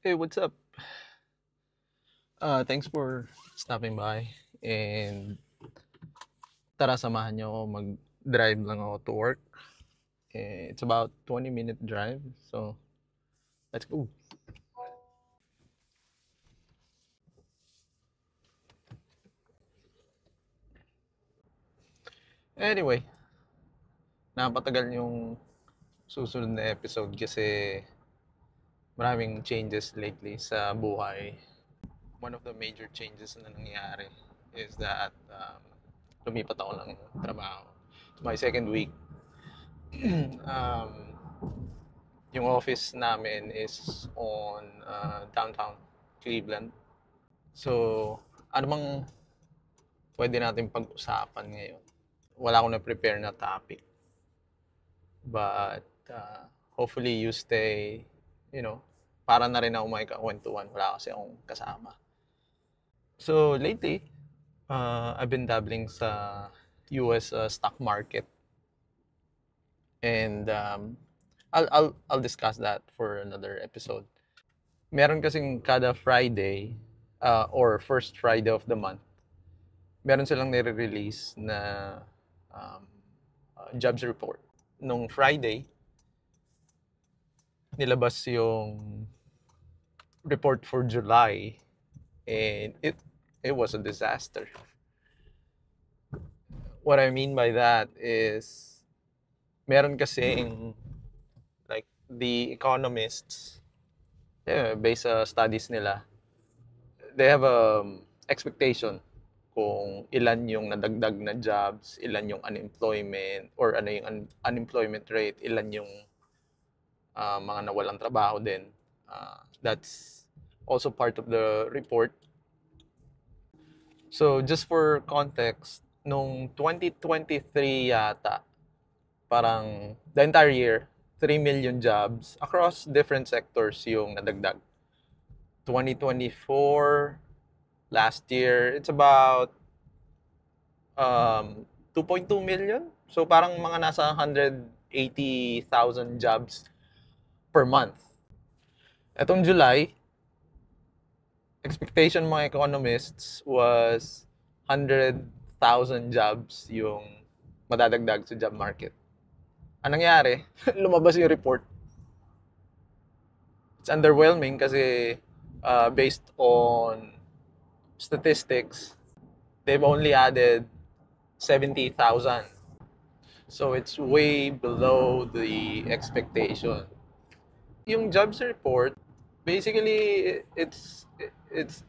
Hey, what's up? Thanks for stopping by. And tara, samahan niyo ako. Mag-drive lang ako to work. It's about 20-minute drive. So, let's go. Anyway, napatagal yung susunod na episode kasi maraming changes lately sa buhay. One of the major changes na nangyari is that lumipat ako ng trabaho. It's my second week. um, yung office namin is on downtown Cleveland. So, ano bang pwede natin pag-usapan ngayon? Wala akong na-prepare na topic. But, hopefully you stay, you know, para na rin ako may kakwentuhan. Wala kasi akong kasama. So, lately, I've been dabbling sa US stock market. And I'll discuss that for another episode. Meron kasing kada Friday or first Friday of the month, meron silang nire-release na um, jobs report. Nung Friday, nilabas yung report for July and it was a disaster. What I mean by that is meron kasing like the economists, based sa studies nila, they have a expectation kung ilan yung nadagdag na jobs, ilan yung unemployment, or ano yung unemployment rate, ilan yung mga nawalang trabaho din. That's also part of the report. So just for context, nung 2023 yata, parang the entire year, 3 million jobs across different sectors yung nadagdag. 2024, last year, it's about 2.2 million. So parang mga nasa 180,000 jobs per month. Etong July, expectation mga economists was 100,000 jobs yung madadagdag sa job market. Anong nangyari? Lumabas yung report. It's underwhelming kasi based on statistics, they've only added 70,000. So it's way below the expectation. Yung jobs report, basically it's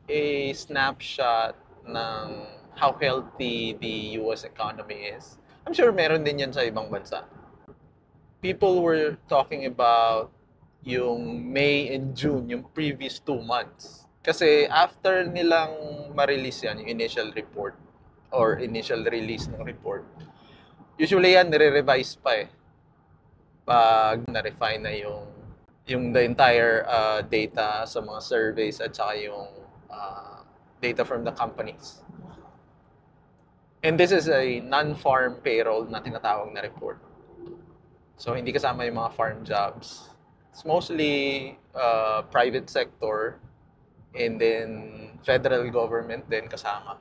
a snapshot ng how healthy the US economy is. I'm sure meron din yan sa ibang bansa. People were talking about yung May and June, yung previous 2 months. Kasi after nilang ma-release yan, yung initial report or initial release ng report, usually yan nire-revise pa eh. Pag na-refine na yung the entire data sa mga surveys at saka yung data from the companies. And this is a non-farm payroll na tinatawag na report. So, hindi kasama yung mga farm jobs. It's mostly private sector and then federal government din kasama.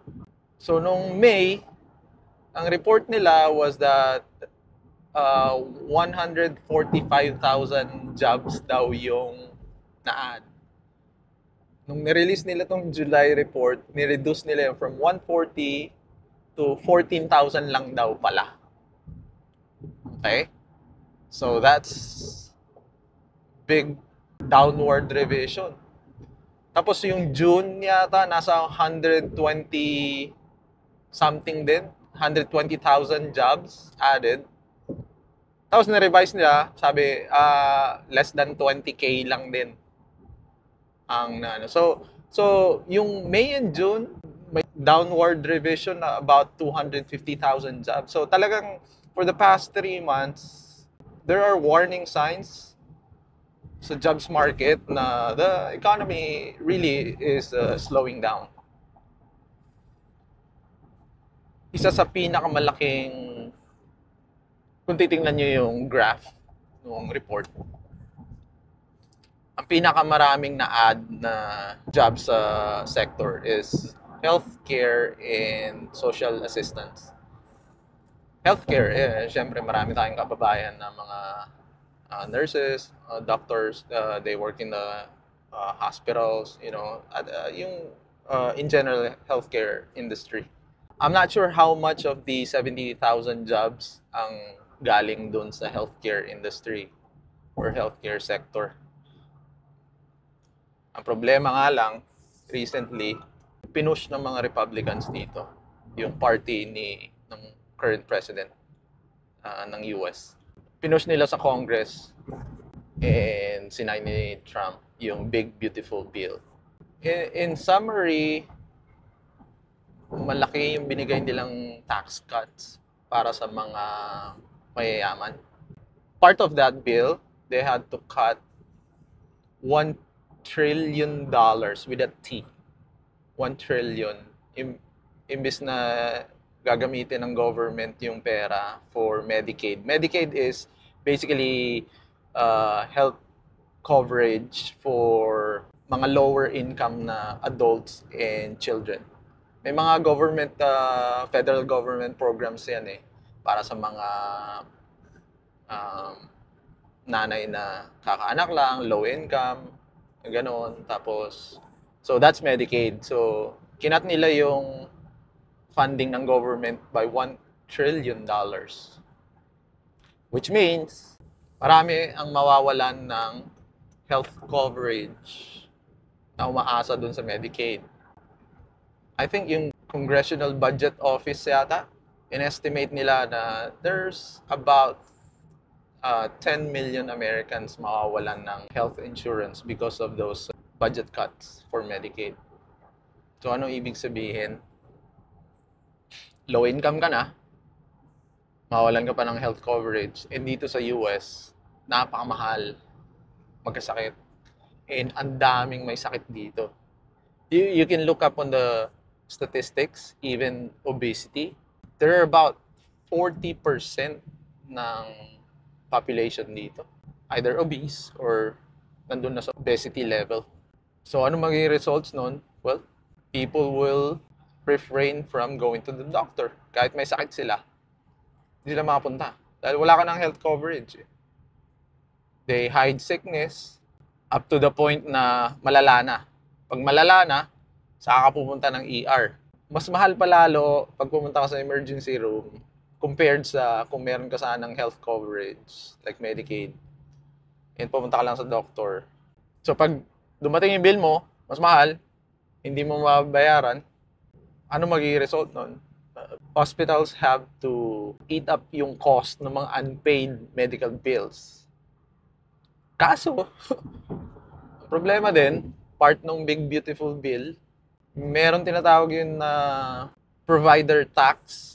So, nung May, ang report nila was that 145,000 jobs daw yung na-add. Nung nirelease nila tong July report, nireduce nila yun from 140 to 14,000 lang daw pala. Okay? So that's big downward revision. Tapos yung June yata, nasa 120 something din. 120,000 jobs added. Tapos na-revise nila, sabi, less than 20K lang din ang ano. So yung May and June, may downward revision na about 250,000 jobs. So talagang for the past 3 months, there are warning signs sa jobs market na the economy really is slowing down. Isa sa pinakamalaking, kung titingnan nyo yung graph ng report, ang pinakamaraming na-add na job sa sector is healthcare and social assistance. Healthcare, syempre marami tayong kababayan na mga nurses, doctors, they work in the hospitals, at, in general healthcare industry. I'm not sure how much of the 70,000 jobs ang galing dun sa healthcare industry or healthcare sector. Ang problema nga lang, recently, pinush ng mga Republicans dito, yung party ng current president ng US. Pinush nila sa Congress and sinay ni Trump yung Big Beautiful Bill. In summary, malaki yung binigay nilang tax cuts para sa mga mayayaman. Part of that bill, they had to cut $1 trillion with a T. 1 trillion. Imbis na gagamitin ng government yung pera for Medicaid. Medicaid is basically health coverage for mga lower income na adults and children. May mga government, federal government programs yan para sa mga nanay na kakaanak lang, low income, ganon. Tapos, so that's Medicaid. So, kinat nila yung funding ng government by $1 trillion. Which means, marami ang mawawalan ng health coverage na umaasa dun sa Medicaid. I think yung Congressional Budget Office yata, in-estimate nila na there's about 10 million Americans mawawalan ng health insurance because of those budget cuts for Medicaid. So ano ibig sabihin? Low income ka na, mawalan ka pa ng health coverage. And dito sa US, napakamahal magkasakit. And ang daming may sakit dito. You can look up on the statistics, even obesity. There are about 40% ng population dito, either obese or nandun na sa obesity level. So ano magiging results nun? Well, people will refrain from going to the doctor. Kahit may sakit sila, hindi sila makapunta. Dahil wala ka ng health coverage. They hide sickness up to the point na malala na. Pag malala na, saka ka pupunta ng ER. Mas mahal pa lalo pag pumunta ka sa emergency room compared sa kung meron ka sanang health coverage like Medicaid and pumunta ka lang sa doctor. So pag dumating yung bill mo, mas mahal, hindi mo mababayaran, ano magiging result nun? Hospitals have to eat up yung cost ng mga unpaid medical bills. Kaso, problema din, part ng Big Beautiful Bill, meron tinatawag yun na provider tax.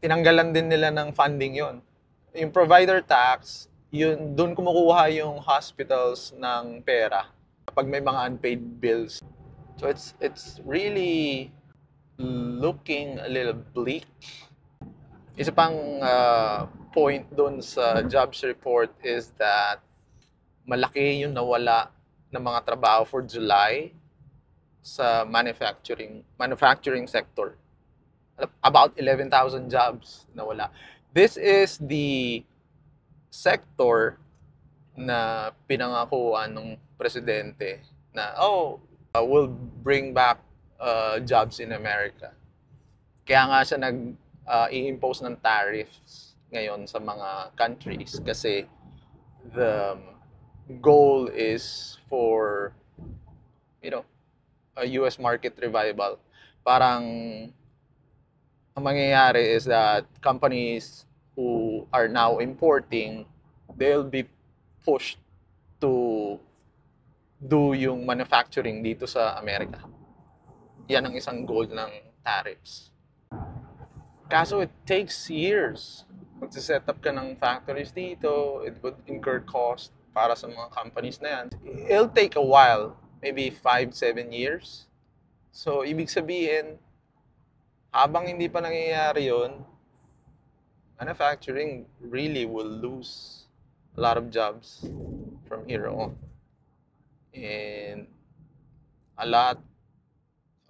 Tinanggalan din nila ng funding yon. Yung provider tax, yun doon kumukuha yung hospitals ng pera kapag may mga unpaid bills. So it's really looking a little bleak. Isa pang point doon sa jobs report is that malaki yung nawala ng mga trabaho for July sa manufacturing sector. About 11,000 jobs nawala. This is the sector na pinangakuan ng presidente na, we'll bring back jobs in America. Kaya nga siya i-impose ng tariffs ngayon sa mga countries kasi the goal is for, a US market revival. Parang ang mangyayari is that companies who are now importing, they'll be pushed to do yung manufacturing dito sa Amerika. Yan ang isang goal ng tariffs. Kaso it takes years. Mag-set up ka ng factories dito, it would incur cost para sa mga companies na yan. It'll take a while, maybe 5-7 years. So, ibig sabihin, habang hindi pa nangyayari yun, manufacturing really will lose a lot of jobs from here on. And a lot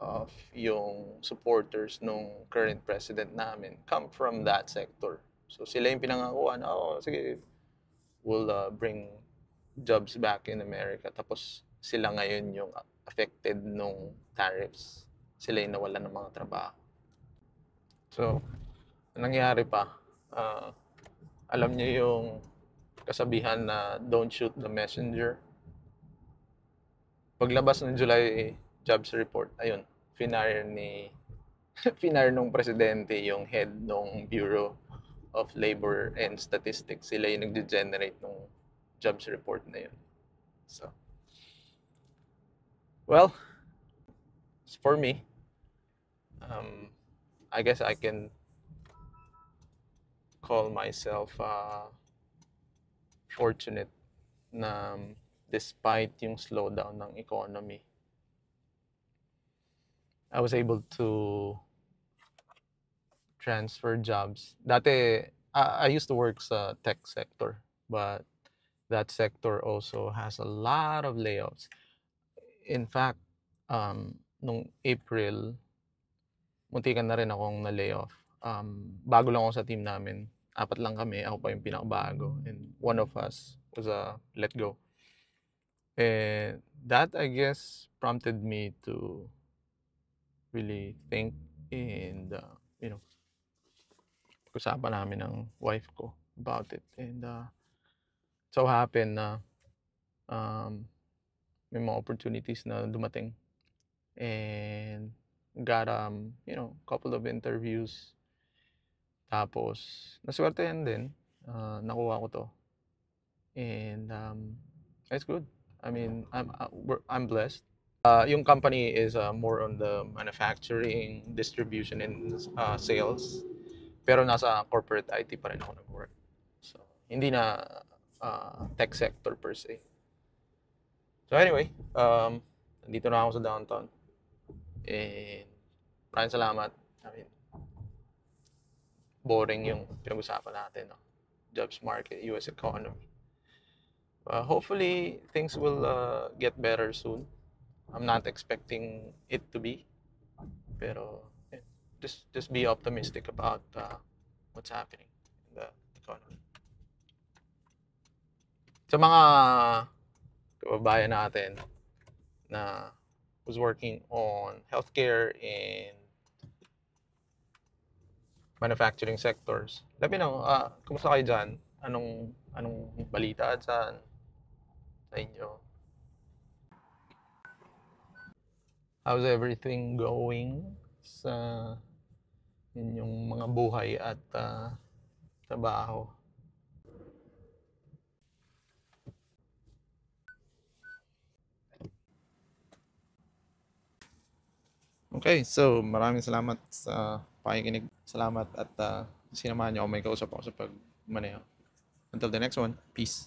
of yung supporters nung current president namin come from that sector. So sila yung pinangakuan, sige, we'll bring jobs back in America. Tapos sila ngayon yung affected nung tariffs. Sila yung nawalan ng mga trabaho. So, nangyari pa, alam niyo yung kasabihan na don't shoot the messenger. Paglabas ng July jobs report, ayun, finire nung presidente yung head ng Bureau of Labor and Statistics. Sila yung nag-generate ng jobs report na yun. So, well, for me, I guess I can call myself fortunate na despite yung slowdown ng economy, I was able to transfer jobs. Dati, I used to work sa tech sector, but that sector also has a lot of layoffs. In fact, nung April, muntikan na rin akong na-layoff. Bago lang ako sa team namin. 4 lang kami. Ako pa yung pinakabago. And one of us was let go. And that, I guess, prompted me to really think and, pag-usapan namin ng wife ko about it. And so happened na may mga opportunities na dumating. And got, couple of interviews. Tapos, naswertehan din. Nakuha ko to. And it's good. I mean, I'm blessed. Yung company is more on the manufacturing, distribution, and sales. Pero nasa corporate IT pa rin ako nag-work. So, hindi na tech sector per se. So anyway, nandito na ako sa downtown. And maraming salamat. I mean, boring yung pinag-usapan natin, no? Jobs market, US economy. Hopefully, things will get better soon. I'm not expecting it to be. Pero, yeah, just be optimistic about what's happening in the economy. Sa mga kababayan natin na was working on healthcare and manufacturing sectors, let me know, kumusta kayo dyan? Anong balita dyan sa inyo? How's everything going sa inyong mga buhay at trabaho? Okay, so maraming salamat sa pakikinig. Salamat at sinamahan niyo ako, may kausap ako sa pagmaneho. Until the next one, peace.